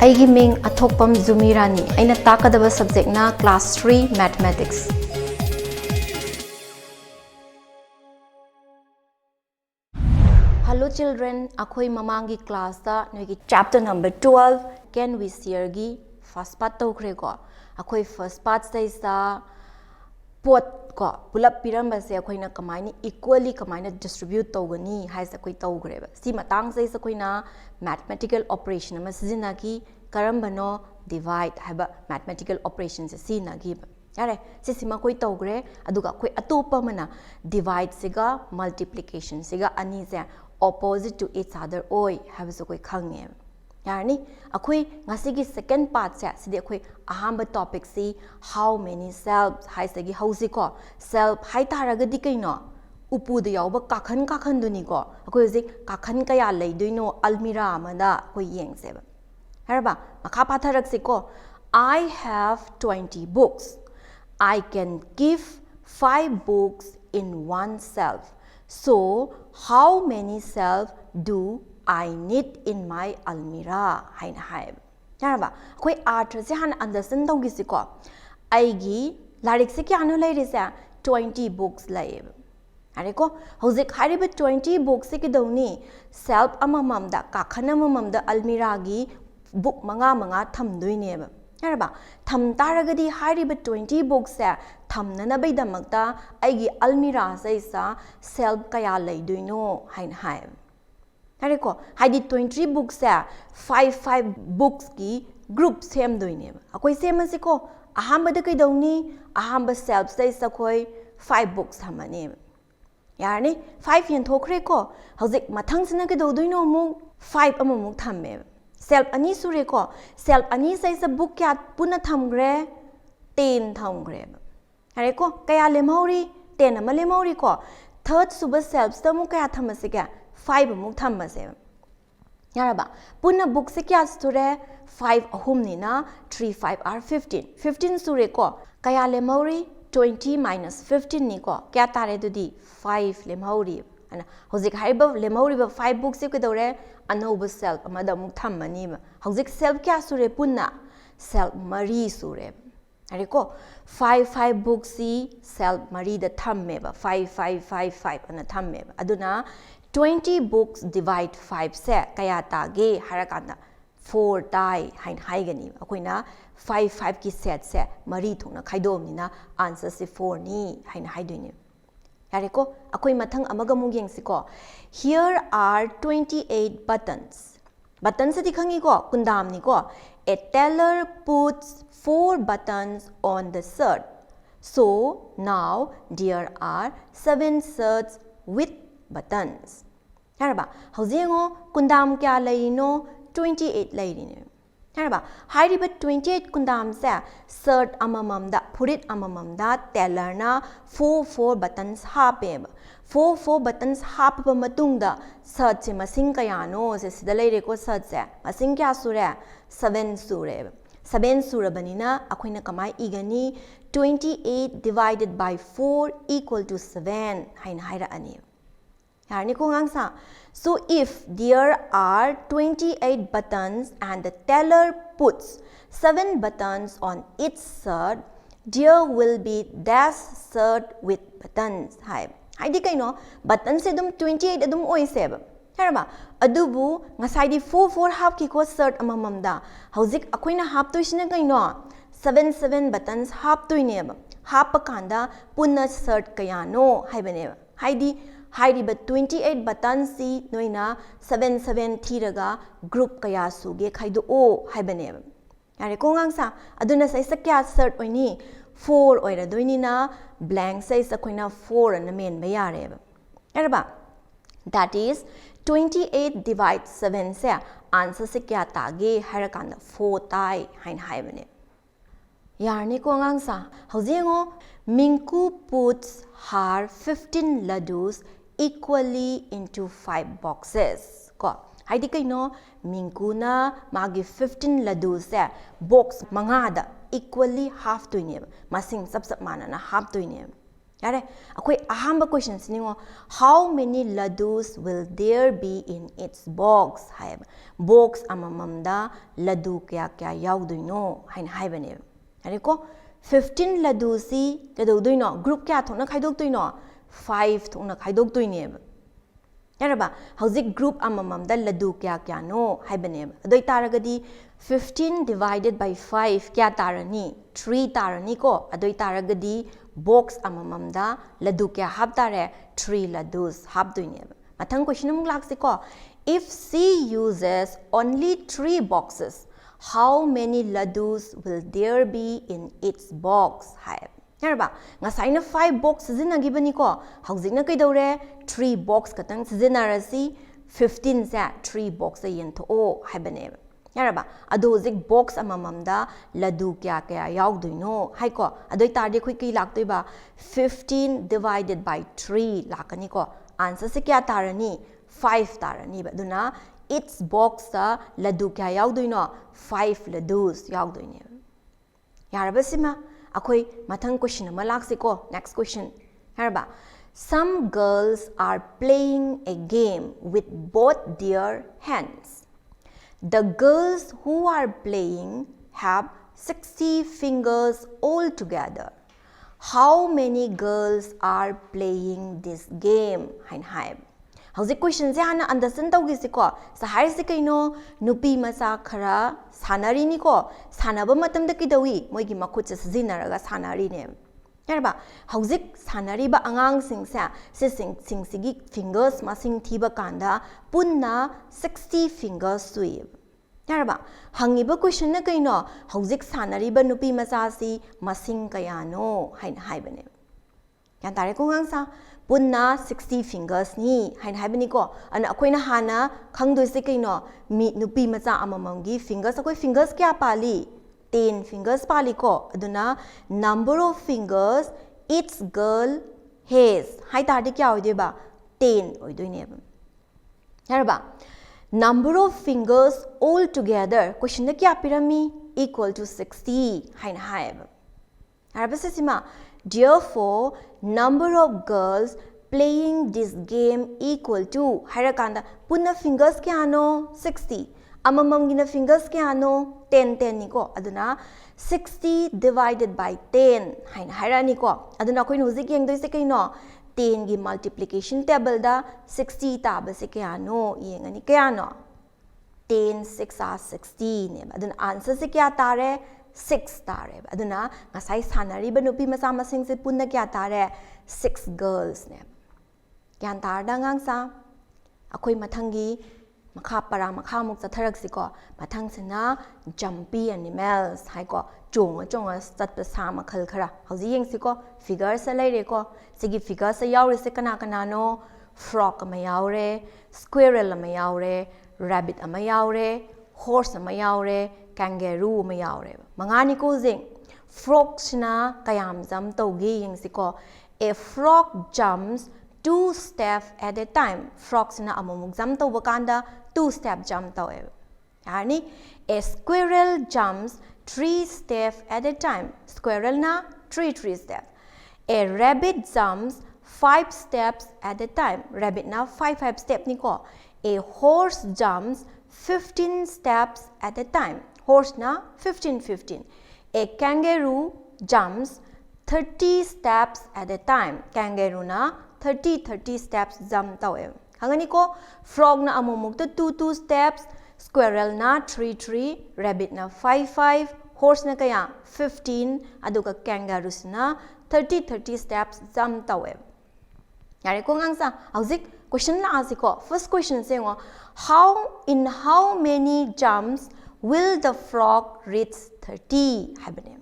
ꯑꯩꯒꯤ ꯃꯤꯡ ꯑꯊꯣꯛꯄꯝ ꯖꯨꯃꯤꯔꯥꯅꯤ ꯑꯩꯅ ꯇꯥꯛꯀꯗꯕ ꯁꯕꯖꯦꯛꯅ class 3 mathematics Hello children akhoi mamangi class da noigi chapter number 12 can we share gi first part tawkhre ko akhoi first part sai sa pot ko pulap piramba se akhoi na kamaini equally kamaina distribute tawgani hai sa koi tawkhre ba si matang sai sa koi na mathematical operation ma sijina ki karambano divide haba mathematical operation se si na gi yare si sima koi tawkhre aduga koi atopa mana divide siga multiplication siga ani se opposite to each other oi have so koi khange yarni akhoi ngasi gi second part se sidi akhoi ahamba topic si how many selves hai sagi hausi ko self hai taraga di kaino upu de yawba kakhan duni ko akhoi ji kakhan kaya leidoino almira amada koi yeng se ba harba makha patharak si ko I have 20 books I can give 5 books in one shelf So, how many shelves do I need in my almirah? Haina haib. Yaraba, koi art se han understand tawgi si ko. Aigi larik se kya anu lai risa 20 books lai. Are ko hozik hari ba 20 books se ki dawni shelf amamam da kakhan amamam da almirah gi book manga thamdoi ne ba. Yaraba, tham taragadi hari ba 20 books se thamnana bai damakta aigi almirah sai sa shelf kaya leidoino hain hai tare ko haidi 20 books se 5 books ki group sem doine akoi sem asi ko ahamba da kai dawni ahamba shelf sai sa koi 5 books hamane yarni 5 yen thokre ko hojik mathang sina ke dawdoino mu 5 amamuk thamme shelf ani sure ko shelf ani sai sa book kya puna thamgre 10 thamgre Hare ko kaya lemhauri 10 ama lemhauri ko third suba selves ta mu kaya thamase kya 5 mu thamase yaraba punna book se kya sture 5 ahum ni na 3 5 are 15 sure ko kaya lemhauri 20 minus 15 ni ko kya tare dudi 5 lemhauri ana hojik haiba lemhauri ba 5 book se ko dore anoba self ama da mu thammani hojik self kya sure punna self mari sure Ariko 5 books si self mari da thamme ba 5 ana thamme ba aduna 20 books divide 5 se kaya ta ge harakanda 4 tai hain haigani akoina 5 ki set se mari thongna khaidom ni na answer se 4 ni hain haidoini yariko akoi mathang amaga mu yeng si ko here are 28 buttons se dikhangi ko kundam ni ko a teller puts 4 buttons on the shirt. So, now there are 7 shirts with buttons. Haraba, haujengo kundam kya laino 28 lairine. Haraba, hairi ba 28 kundam sa shirt amamam da purit amamam da teller na 4 buttons hape. 4 buttons hap ba matung da shirt se masing kaya no se sida laire ko shirt se masing kya sure 7 sure. 7 surabanina akoina kamai igani 28 divided by 4 equal to 7 hain haira ani yarni ko ngangsa so if there are 28 buttons and the teller puts 7 buttons on each shirt there will be dash shirt with buttons hai haidi kaino button se dum 28 adum oi seba Haraba, adubu ngasai di 4 half ki ko shirt amamam da hauzik akoina half to isina kaino 7 buttons half to ineba half kanda punna shirt kaya no haibane haidi ba 28 buttons si noina 7 thiraga group kaya suge khaidu o haibane yare ko ngangsa aduna sai sakya shirt oini 4 oira doini na blank size akoina 4 na men ba yare yaraba that is 28 divide 7 se answer se kya tage harakanda 4 tai hain haibane yarni ko ngangsa haujengo minku puts her 15 laddus equally into 5 boxes ko haidi kaino minku na magi 15 laddus se box manga da equally half to ne masing sab mana na half to ne yare akhoi ahamba question siningo how many ladus will there be in its box hai box amamamda ladu kya kya yaudino hain haibane yare ko 15 ladu si kadoduino group kya thona khaidok tuino 5 thona khaidok tuine yaraba hauzik group amamamda ladu kya kya no haibane adoi taragadi 15 divided by 5 kya tarani 3 tarani ko adoi taragadi box amamamda ladu kya hab tare 3 ladus hab doine mathang question amuk lakse ko if C uses only 3 boxes how many ladus will there be in its box hai yaraba ngasai na 5 box sizinagi bani ko hauzik na kai dore 3 box katang sizinarasi 15 sa 3 box a yen tho o haibane yaraba ado zik box amamamda ladu kya kya yaudino hai ko adoi tarde khoi ki laktoi ba 15 divided by 3 lakani ko answer se kya tarani 5 tarani ba duna its box sa ladu kya yaudino 5 ladus yaudoine yaraba sima akhoi mathang question ma lakse ko next question yaraba some girls are playing a game with both their hands. The girls who are playing have 60 fingers altogether. How many girls are playing this game? Hain haib. Hauzik question se hana understand tawgi se ko sahar se kaino nupi masa khara sanari ni ko sanaba matam da kidawi moi gi makhut se sinaraga sanari ne yarba hauzik sanari ba angang sing sa se sing sigi fingers masing thiba kanda punna 60 fingers sui yarba hangiba question na kaino hauzik sanari ba nupi masa si masing kayano hain haibane yan tare ko ngang sa punna 60 fingers ni hain haibani ko ana akoina hana khangdoi se kaino mi nupi macha amamamgi fingers akoi fingers kya pali 10 fingers pali ko aduna number of fingers each girl has hai tarde kya hoide ba 10 oidoi ba yarba number of fingers all together question na kya pirami equal to 60 hain haib yarba se sima therefore number of girls playing this game equal to harakanda punna fingers kya no 60 amamam gina fingers kya no 10 ni ko aduna 60 divided by 10 hain harani ko aduna koi hojik yeng doi se kai no 10 gi multiplication table da 60 ta ba se kya no yengani kya no 10 6 are 60 ne aduna answer se kya tare 6 tare aduna ngasai sanari ba nupi masa masing se punna kya tare 6 girls ne kyan tar da ngang sa akoi mathangi makha para makha muk chatharak si ko mathang sina jumpy animals hai ko chong sat pa sa makhal khara hauji yeng si ko figure sa lai re ko sigi figure sa yaw re se kana kana no frog ma yaw re squirrel ma yaw re rabbit ma yaw re horse ma yaw re kangaroo ma yaw re mangani ko jing frog sina kayam jam tawgi yeng si ko a frog jumps 2 steps at a time frog sina amamuk jump tawba kanda 2 step jump tawe yani a squirrel jumps 3 steps at a time squirrel na 3 steps a rabbit jumps 5 steps at a time rabbit na 5 step ni ko a horse jumps 15 steps at a time horse na 15 a kangaroo jumps 30 steps at a time kangaroo na 30 steps jump tawe hangani ko frog na amomuk to 2 steps squirrel na 3 rabbit na 5 horse na kaya 15 aduga kangaroos na 30 steps jump tawe yare ko ngangsa hauzik question la asiko first question se ngo how many jumps will the frog reach 30 habane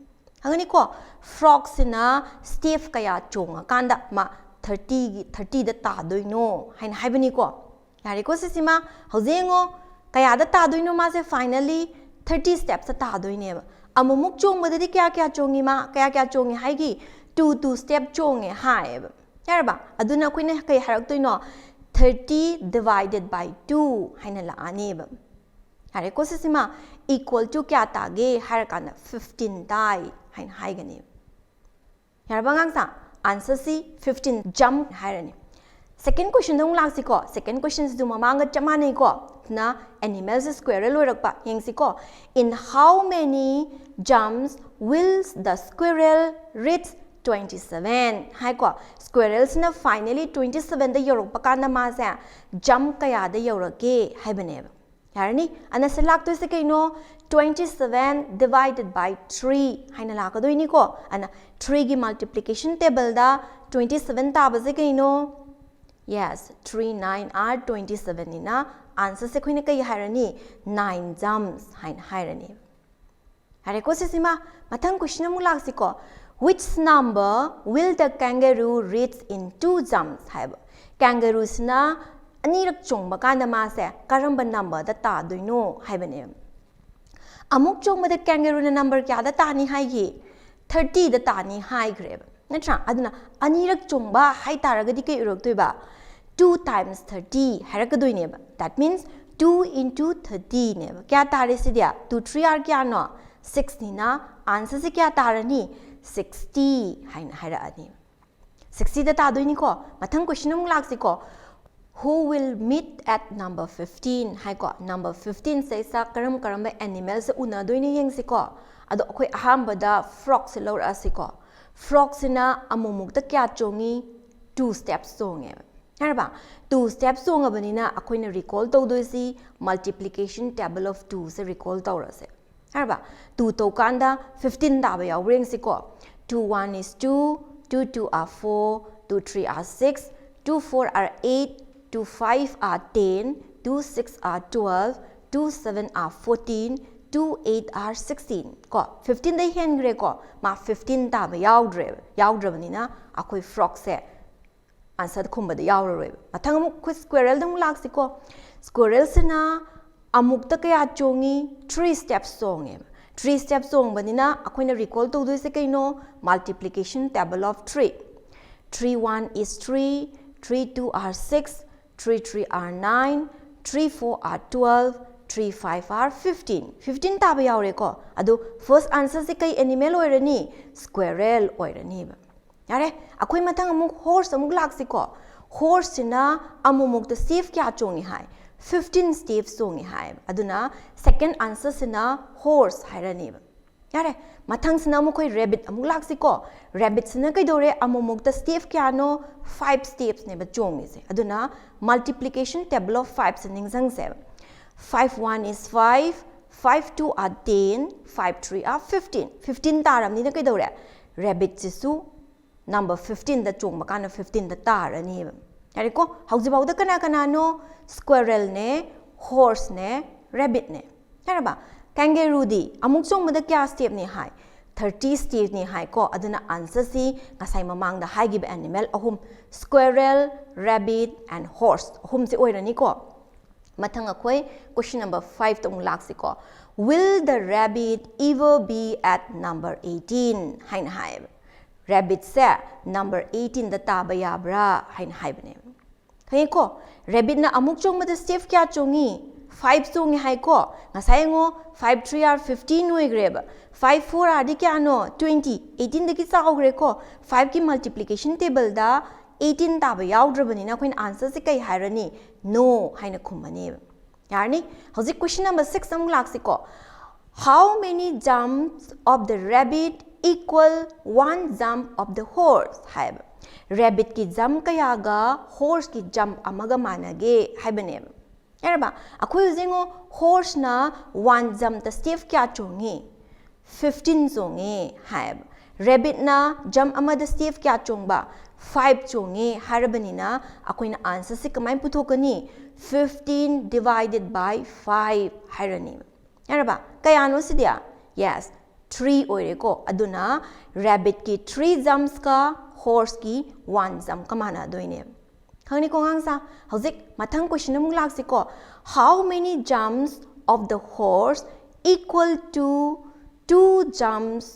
hangani ko frog sina step kaya chonga kanda ma 30 da ta doino hain haibani ko yare ko sisima hauzengo kaya da ta doino ma se finally 30 steps ta doine amumuk chong badadi kya chongi ma kya chongi haigi 2 step chongi haib yarba aduna koine kai harak toino 30 divided by 2 haina la ani ba yare ko sisima equal to kya tage harakana 15 dai hain haigani yarba ngangsa answer si 15 jump hairani. Second question dong lak si ko. Second question si du mamanga chamani ko. Na animals squirrel lorak pa yang si ko. In how many jumps will the squirrel reach 27? Hai ko. Squirrels na finally 27 da yorok pa kana ma sa jump kaya da yorok ke hai bane. Yarani ana se lak to se kai no 27 divided by 3 hai na lak do ni ko. Ana 3 gi multiplication table da 27 ta ba se kai no. Yes, 3 9 are 27 ni na answer se khoi na kai hairani 9 jumps hai hairani. Hare ko se sima mathang question mu lak si ko. Which number will the kangaroo reach in 2 jumps? Hai kangaroos na anirak chong ba kan da ma se karamba number da ta doi no hai bane. Amuk chong ma da kangaroo na number kya da ta ni hai gi 30 da ta ni hai greb. Natra aduna anirak chong ba hai taraga di kai urok toi ba 2 times 30 harak doi ne ba. That means 2 into 30 ne ba. Kya tare si dia 2 3 are kya no 6 ni na answer se kya tarani 60 hai na haira ani. 60 da ta doi ni ko mathang question mu lak si ko. Who will meet at number 15? Hai ko number 15 say sa karam karam animals una doi ni yeng si ko. Ado khoi ahamba da frog se lor asi ko. Frog sina amumuk ta kya chongi 2 steps songe. Harba 2 steps songa banina akhoi na recall to do si multiplication table of 2 se recall to ra se. Harba 2 to kanda 15 da ba yaw reng si ko. 2 1 is 2, 2 2 are 4, 2 3 are 6, 2 4 are 8, 2 5 are 10, 2 6 are 12, 2 7 are 14, 2 8 are 16 ko 15 dai hen gre ko ma 15 ta ba yaw dre bani na akhoi frog se answer khumba da yaw re mathang mu khu squirrel dang lak si ko squirrel sina amuk ta kaya chongi 3 steps songe 3 steps song bani na akhoi na recall to do se kai no multiplication table of 3 3 1 is 3 3 2 are 6 3 3 are 9 3 4 are 12 3 5 are 15 15 ta ba yaw re ko adu first answer se kai animal oirani squirrel oirani ba yare akhoi mathang amuk horse amuk lak si ko horse na amumuk the step kya chongi hai 15 steps songi hai aduna second answer sina horse hairani ba yare mathang sina amuk khoi rabbit amuk lak si ko rabbit sina kai dore amumuk the step kya no 5 steps ne ba chongi se aduna multiplication table of 5 sining sang se 5 1 is 5, 5 2 are 10, 5 3 are 15. 15 taram ni na kai dore rabbit chisu number 15 da chong makana 15 da tar ani ba. Yari ko hauji bau da kana no squirrel ne horse ne rabbit ne. Yara ba kangaroo di amuk chong da kya step ni hai 30 step ni hai ko aduna answer si ngasai mamang da hai gi ba animal ahum squirrel, rabbit and horse ahum si oirani ko. Mathang akhoi question number 5 tong lak si ko. Will the rabbit ever be at number 18? Hain hai. Rabbit se number 18 da ta ba ya bra hain hai bane. Khai ko rabbit na amuk chong ma da step kya chongi 5 chongi hai ko ngasai ngo 5 3 are 15 noi greba 5 4 are di kya no 20 18 da ki sa gre ko 5 ki multiplication table da 18 ta ba yaw dra bani na khoin answer se kai hairani no haina khumani yarni hoji question number 6 am lak si ko how many jumps of the rabbit equal one jump of the horse haib rabbit ki jump kaya ga horse ki jump amaga manage haibane yarba akhoi zingo horse na one jump the step kya chongi 15 chongi haib rabbit na jump ama the step kya chongba 5 chongi harabani na akhoi na answer se kamai puthokani 15 divided by 5 hairani yaraba kaya no sidia yes 3 oire ko aduna rabbit ki 3 jumps ka horse ki 1 jump ka mana doine khangni ko ngangsa hojik mathang question mung lak si ko how many jumps of the horse equal to 2 jumps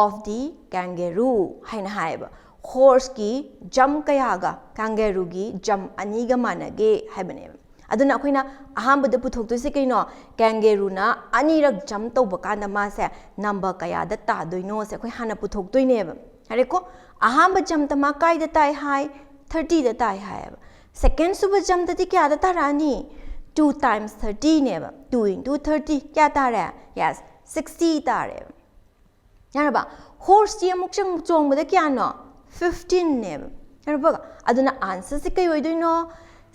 of the kangaroo haina haiba horse ki jump kaya ga kangaroo gi jump ani ga manage haibane aduna akoina ahamba da puthok to se kaino kangaroo na ani rak jump to baka na ma se number kaya da ta doino se khoi hana puthok toine ba अरे को अहम जम तमा काय दताई high 30 दताई high second सुबह जम तती क्या दता रानी 2 times 30 ने 2 into 30 क्या तारे यस 60 तारे यार बा horse ची अमुक चंग चोंग बदे क्या नो 15 ने यार बा अदुना आंसर से कई होई नो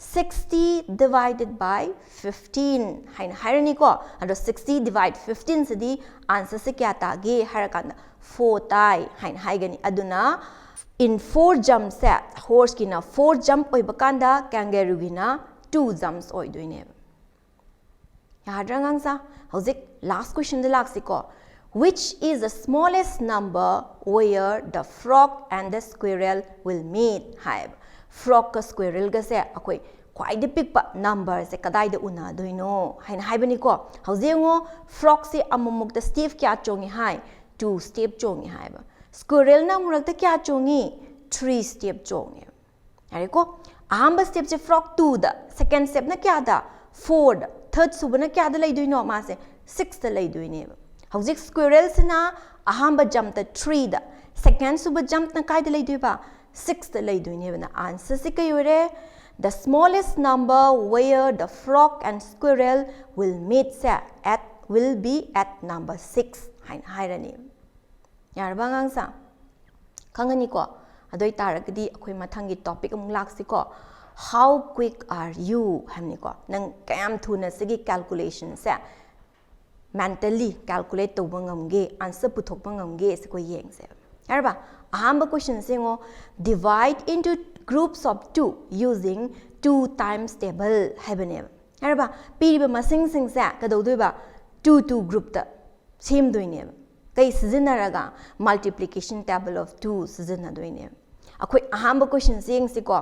60 divided by 15 हाइन हायरनी को अदो 60 divide 15 से दी आंसर से क्या तागे हर कांदा 4 ताई हाइन हाइगनी अदुना in 4 jumps से horse की ना 4 jump होई बकांदा kangaroo की ना 2 jumps होई दुइने याद रंगांग सा हौजिक last question दे लाग सिको which is the smallest number where the frog and the squirrel will meet HYBE frog का squirrel का से अकोई क्वाइट द पिक नंबर से कदाई द उना दुइनो हाइन हाइबनी को हौजेंगो frog से अमुमुक द स्टेप क्या चोंगी हाई 2 स्टेप चोंगी हाइब squirrel ना मुरक द क्या चोंगी 3 स्टेप चोंगी अरे को अहम स्टेप से frog 2 द सेकंड स्टेप ना क्या दा 4 द थर्ड सुबह ना क्या द लई दुइनो मा से 6 द लई दुइने हौजिक squirrel से ना अहम जंप द 3 द सेकंड सुबह जंप ना काय द लई दुइबा 6 द लई दुइने ना आंसर से कई होरे the smallest number where the frog and squirrel will meet will be at number 6 hain hairani yarba ngang sa khangani ko adoi taragdi akhoi mathangi topic amung laksi ko how quick are you hamni ko nang kayam thuna sigi calculation sa mentally calculate to bangamge answer puthok bangamge se ko yeng se yarba ahamba question singo divide into groups of 2 using 2 times table haibane yarba piriba masing sing sa kadodoi 2 group da same doine kai sizinaraga multiplication table of 2 sizina doine akoi ahamba question sing si ko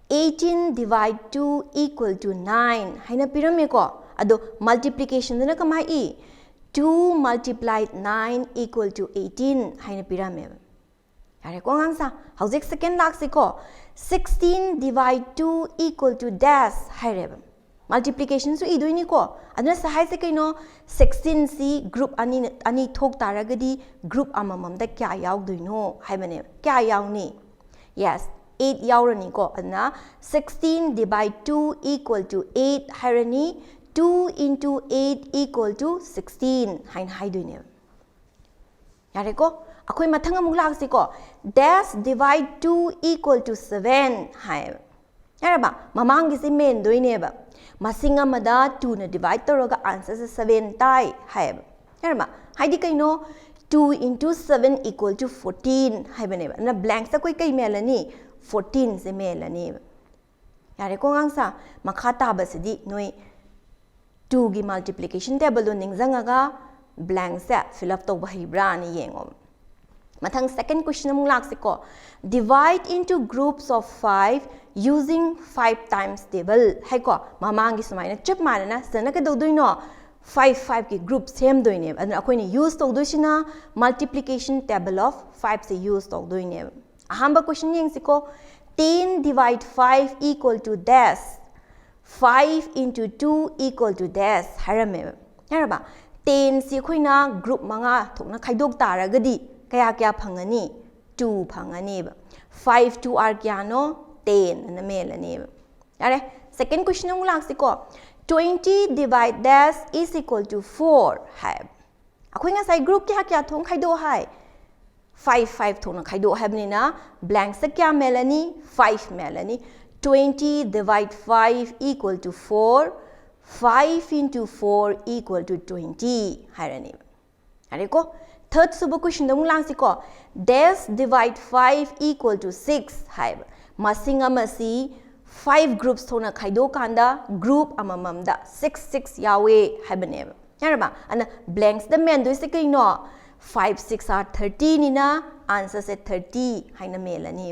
18 divide 2 equal to 9 haina pirame ko ado multiplication dana kamai 2 multiplied 9 equal to 18 haina pirame yare ko ngangsa hauzik second lak si ko 16 divide 2 equal to dash haireba multiplication so idoini ko adna sahai se kaino 16 si group ani thok taragadi group amamam da kya yaw duino haibane kya yawni yes 8 yawrani ko adna 16 divide 2 equal to 8 hairani 2 into 8 equal to 16 hain haiduine yare ko अखोई मथंग अमुक लाक्सी को dash divide 2 equal to 7 हाय यारबा ममांग गिसे main दोइनेबा मसिंग अमदा 2 न divide तोरगा answer से 7 ताई हाय यारबा हाइदि कइनो 2 into 7 equal to 14 हाइबनेबा न blank सा कोई कई मेलनी 14 से मेलनी यारे को गांगसा मखा ताबसदी नोई 2 गी मल्टीप्लिकेशन टेबल दो निंगजंगागा ब्लैंक से फिल अप तोबा हिब्रा नि येंगो Mathang second question among laksi ko divide into groups of 5 using 5 times table hai ko mamangi sumaina chap marana sana ka doduino 5 ki group same doine adna akoi ni use to doisina multiplication table of 5 se use to doine ahamba question yeng siko 10 divide 5 equal to dash 5 into 2 equal to dash harame yaraba 10 si khoina group manga thokna khaidok taragadi kaya kya phangani 2 phangani 5 2 are kya no 10 na melani yare second question mu laksi ko 20 divide dash is equal to 4 hai akhoi nga sai group kya kya thong khaido hai 5 thong na khaido habni na blank sa kya melani 5 melani 20 divide 5 equal to 4 5 into 4 equal to 20 hairani are ko third suba question da mulang si ko dash divide 5 equal to 6 hai masing amasi 5 groups thona khaido kanda group amamam da 6 yawe haibane yaraba ana blanks da men do se kaino 5 6 are 30 ni na answer se 30 haina melani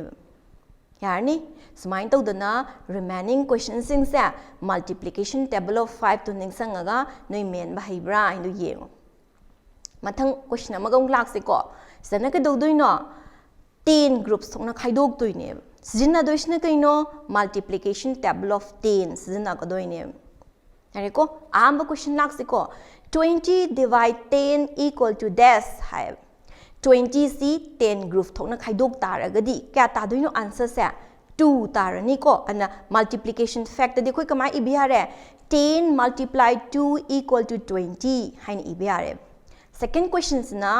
yarni sumain tawdana remaining questions sing sa multiplication table of 5 to ningsangaga noi men ba haibra hindu yengo mathang question amagong laksi ko sana ka doduino 10 groups thongna khaidok tuine sijina doisna kaino multiplication table of 10 sijina ka doine are ko amba question laksi ko 20 divide 10 equal to dash hai 20 C 10 group थोना खाइदोक तारगदी क्या तादोइनो answer से 2 तारनी को अना multiplication factor दे कोई कमाई इबियारे 10 multiplied 2 equal to 20 हाइन इबियारे सेकंड क्वेश्चन ना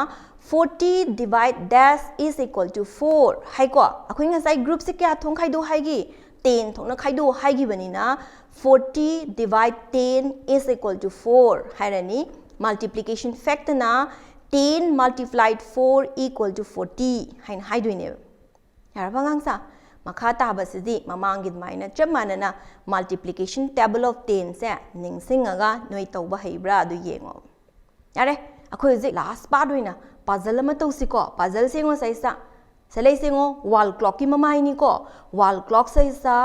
40 divide dash is equal to 4 हाइ को अखोई ngasai ग्रुप से क्या थों खाइदो हाइगी 10 थोना खाइदो हाइगी बनिना 40 divide 10 is equal to 4 हाइरानी multiplication factor ना 10 multiplied 4 equal to 40 हाइन हाइदोइने यारबा ngang sa makha taba sidi mamangid maina chap manana multiplication table of 10 se ningsingaga noi tawba heibra adu yengo yare akhoi ji last part hoina puzzle ma tawsi ko puzzle sengo saisa selai sengo wall clock ki mamai ni ko wall clock saisa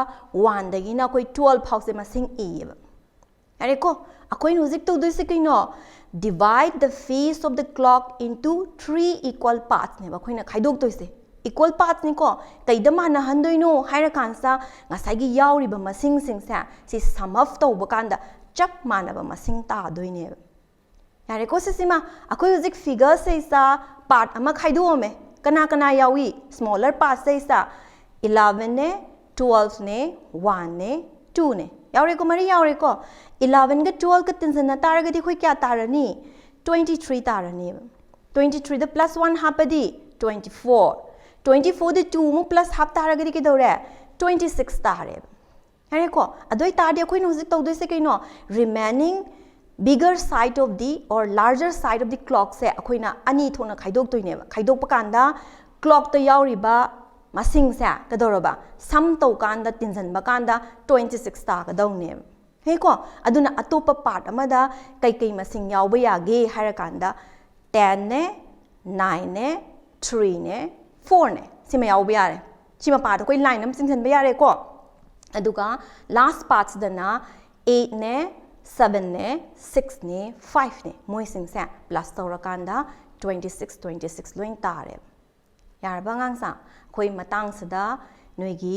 1 dagi na koi 12 phau se masing e yare ko akhoi music to doi se kino divide the face of the clock into 3 equal parts ne ba khoi na khaidok toi se equal parts ni ko kaida mana handoino haira kansa ngasai gi yauri ba masing sing sa si sum of to ba kanda chap mana ba masing ta doine yare ko sima akoi music figure sai sa part ama khaidu ome kana kana yawi smaller part sai sa 11 ne 12 ne 1 ne 2 ne yaure ko mari yaure ko 11 ga 12 ka tinsan na tar ga di khoi kya tarani 23 tarani 23 the plus 1 hapadi 24 24 the 2 mu plus half taragadi ke dore 26 tare hare ko adoi tadi akoi no hojik tawdoi se kaino remaining bigger side of the or larger side of the clock se akoi na ani thona khaidok toine ba khaidok pa kanda clock to yauri ba masing sa ka doroba sum to kanda tinjan ba kanda 26 ta ka dawne he ko aduna atopa part amada kai kai masing yawba yage hara kanda 10 ne 9 ne 3 ne 4 ne sima yaw ba yare sima pa to koi line nam sing san ba yare ko aduga last parts da na 8 ne 7 ne 6 ne 5 ne moi sing sa plus to rakanda 26 loin tare yar ba ngang sa koi matang sada noi gi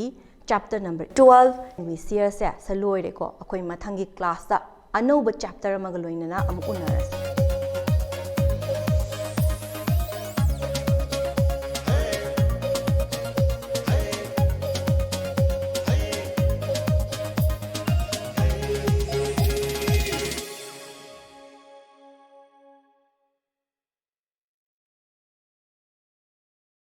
chapter number 12 we see sa saloi re ko akoi mathangi class da anoba chapter ma ga loina na am unarase